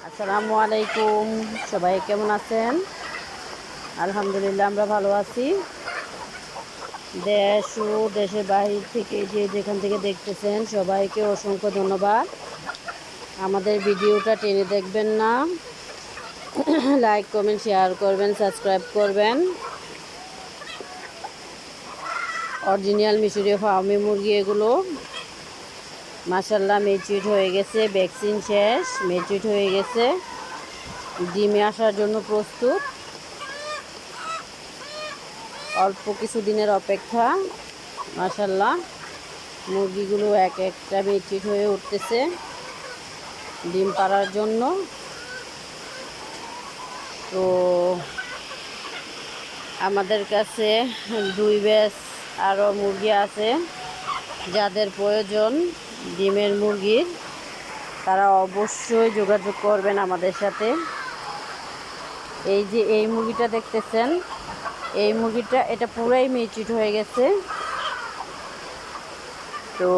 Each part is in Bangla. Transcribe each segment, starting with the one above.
আসসালামু আলাইকুম। সবাই কেমন আছেন? আলহামদুলিল্লাহ আমরা ভালো আছি। দেশ ও দেশের বাহির থেকে যে যেখান থেকে দেখতেছেন সবাইকে অসংখ্য ধন্যবাদ। আমাদের ভিডিওটা টেনে দেখবেন না, লাইক কমেন্ট শেয়ার করবেন, সাবস্ক্রাইব করবেন। অরিজিনাল মিশরীয় ফার্মি মুরগি এগুলো মাশাআল্লাহ ম্যাচিউরড হয়ে গেছে, ভ্যাকসিন শেষ, ম্যাচিউরড হয়ে গেছে, ডিমে আসার জন্য প্রস্তুত। অল্প কিছু দিনের অপেক্ষা। মাশাআল্লাহ মুরগিগুলো এক একটা ম্যাচিউরড হয়ে উঠতেছে ডিম পাড়ার জন্য। তো আমাদের কাছে 2 ব্যাচ আরও মুরগি আছে। যাদের প্রয়োজন ডিমের মুরগির তারা অবশ্যই যোগাযোগ করবেন আমাদের সাথে। এই যে এই মুরগিটা দেখতেছেন, এই মুরগিটা এটা পুরাই ম্যাচিউরড হয়ে গেছে। তো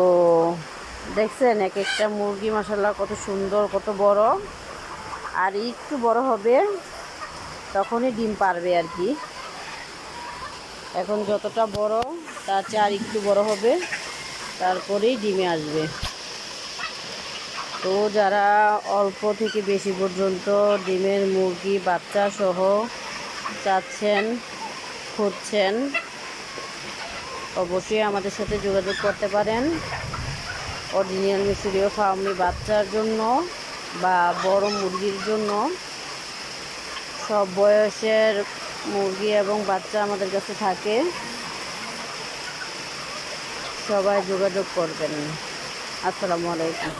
দেখছেন এক একটা মুরগি মাশাআল্লাহ কত সুন্দর, কত বড়। আর একটু বড় হবে তখনই ডিম পারবে আর কি। এখন যতটা বড় তার চেয়ে আর একটু বড় হবে, তারপরেই ডিমে আসবে। তো যারা অল্প থেকে বেশি পর্যন্ত ডিমের মুরগি বাচ্চা সহ চাচ্ছেন, খুঁজছেন, অবশ্যই আমাদের সাথে যোগাযোগ করতে পারেন। অরিজিনাল মিশরীয় ফার্মি বাচ্চার জন্য বা বড় মুরগির জন্য সব বয়সের মুরগি এবং বাচ্চা আমাদের কাছে থাকে। সবাই যোগাযোগ করবেন। আসসালামু আলাইকুম।